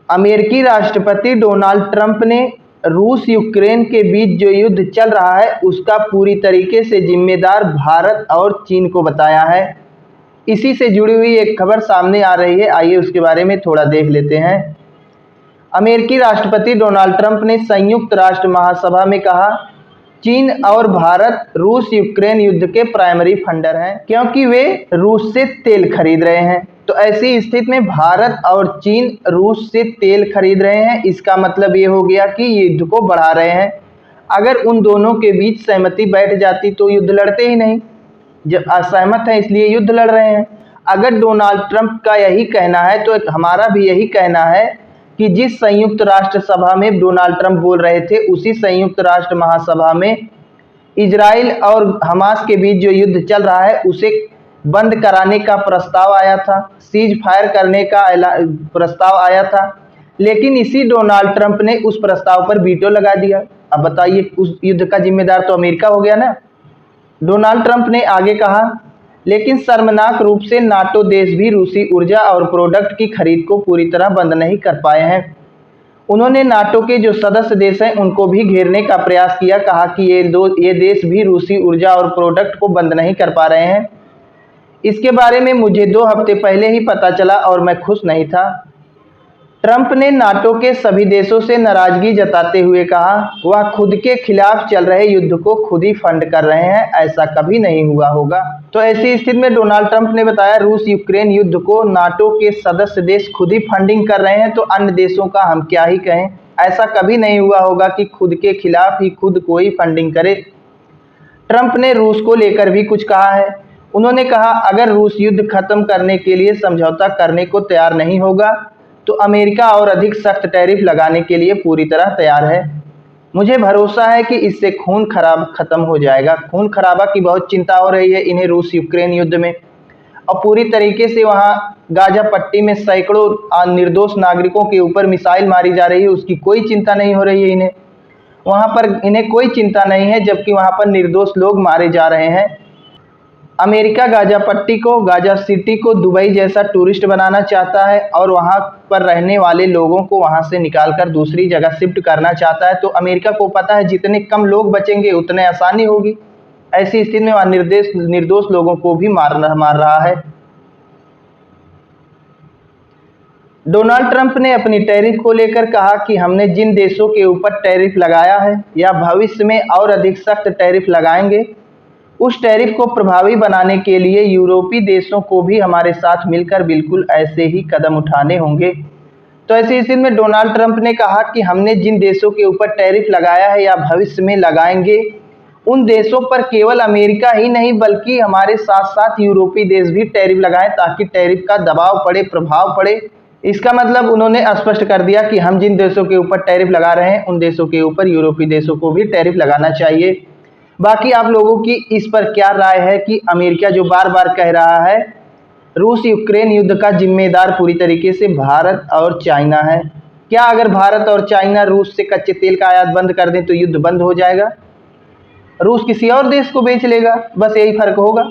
अमेरिकी राष्ट्रपति Donald Trump ने रूस यूक्रेन के बीच जो युद्ध चल रहा है उसका पूरी तरीके से जिम्मेदार भारत और चीन को बताया है। इसी से जुड़ी हुई एक खबर सामने आ रही है, आइए उसके बारे में थोड़ा देख लेते हैं। अमेरिकी राष्ट्रपति डोनाल्ड ट्रंप ने संयुक्त राष्ट्र महासभा में कहा, चीन और भारत रूस यूक्रेन युद्ध के प्राइमरी फंडर हैं क्योंकि वे रूस से तेल खरीद रहे हैं। तो ऐसी स्थिति में भारत और चीन रूस से तेल खरीद रहे हैं, इसका मतलब ये हो गया कि युद्ध को बढ़ा रहे हैं। अगर उन दोनों के बीच सहमति बैठ जाती तो युद्ध लड़ते ही नहीं, जब असहमत है इसलिए युद्ध लड़ रहे हैं। अगर डोनाल्ड ट्रंप का यही कहना है तो हमारा भी यही कहना है कि जिस संयुक्त राष्ट्र सभा में डोनाल्ड ट्रंप बोल रहे थे उसी संयुक्त राष्ट्र महासभा में इजराइल और हमास के बीच जो युद्ध चल रहा है उसे बंद कराने का प्रस्ताव आया था, सीज फायर करने का प्रस्ताव आया था, लेकिन इसी डोनाल्ड ट्रंप ने उस प्रस्ताव पर वीटो लगा दिया। अब बताइए, उस युद्ध का जिम्मेदार तो अमेरिका हो गया ना। डोनाल्ड ट्रंप ने आगे कहा, लेकिन शर्मनाक रूप से नाटो देश भी रूसी ऊर्जा और प्रोडक्ट की खरीद को पूरी तरह बंद नहीं कर पाए हैं। उन्होंने नाटो के जो सदस्य देश हैं उनको भी घेरने का प्रयास किया, कहा कि ये देश भी रूसी ऊर्जा और प्रोडक्ट को बंद नहीं कर पा रहे हैं। इसके बारे में मुझे 2 हफ्ते पहले ही पता चला और मैं खुश नहीं था। ट्रंप ने नाटो के सभी देशों से नाराजगी जताते हुए कहा, वह खुद के खिलाफ चल रहे युद्ध को खुद ही फंड कर रहे हैं, ऐसा कभी नहीं हुआ होगा। तो ऐसी स्थिति में डोनाल्ड ट्रंप ने बताया, रूस यूक्रेन युद्ध को नाटो के सदस्य देश खुद ही फंडिंग कर रहे हैं, तो अन्य देशों का हम क्या ही कहें। ऐसा कभी नहीं हुआ होगा कि खुद के खिलाफ ही खुद को ही फंडिंग करे। ट्रंप ने रूस को लेकर भी कुछ कहा है। उन्होंने कहा, अगर रूस युद्ध खत्म करने के लिए समझौता करने को तैयार नहीं होगा तो अमेरिका और अधिक सख्त टैरिफ लगाने के लिए पूरी तरह तैयार है। मुझे भरोसा है कि इससे खून खराब खत्म हो जाएगा। खून खराबा की बहुत चिंता हो रही है इन्हें रूस यूक्रेन युद्ध में, और पूरी तरीके से वहां गाजा पट्टी में सैकड़ों निर्दोष नागरिकों के ऊपर मिसाइल मारी जा रही है, उसकी कोई चिंता नहीं हो रही है इन्हें। वहां पर इन्हें कोई चिंता नहीं है, जबकि वहां पर निर्दोष लोग मारे जा रहे हैं। अमेरिका गाजा पट्टी को, गाजा सिटी को दुबई जैसा टूरिस्ट बनाना चाहता है और वहां पर रहने वाले लोगों को वहां से निकालकर दूसरी जगह शिफ्ट करना चाहता है। तो अमेरिका को पता है जितने कम लोग बचेंगे उतने आसानी होगी। ऐसी स्थिति में वह निर्दोष लोगों को भी मार रहा है। डोनाल्ड ट्रंप ने अपनी टैरिफ को लेकर कहा कि हमने जिन देशों के ऊपर टैरिफ लगाया है या भविष्य में और अधिक सख्त टैरिफ लगाएंगे, उस टैरिफ को प्रभावी बनाने के लिए यूरोपीय देशों को भी हमारे साथ मिलकर बिल्कुल ऐसे ही कदम उठाने होंगे। तो ऐसी स्थिति में डोनाल्ड ट्रंप ने कहा कि हमने जिन देशों के ऊपर टैरिफ लगाया है या भविष्य में लगाएंगे, उन देशों पर केवल अमेरिका ही नहीं बल्कि हमारे साथ साथ यूरोपीय देश भी टैरिफ लगाएं, ताकि टैरिफ का दबाव पड़े, प्रभाव पड़े। इसका मतलब उन्होंने स्पष्ट कर दिया कि हम जिन देशों के ऊपर टैरिफ लगा रहे हैं उन देशों के ऊपर यूरोपीय देशों को भी टैरिफ लगाना चाहिए। बाकी आप लोगों की इस पर क्या राय है कि अमेरिका जो बार बार कह रहा है रूस यूक्रेन युद्ध का जिम्मेदार पूरी तरीके से भारत और चाइना है, क्या अगर भारत और चाइना रूस से कच्चे तेल का आयात बंद कर दें तो युद्ध बंद हो जाएगा? रूस किसी और देश को बेच लेगा, बस यही फर्क होगा।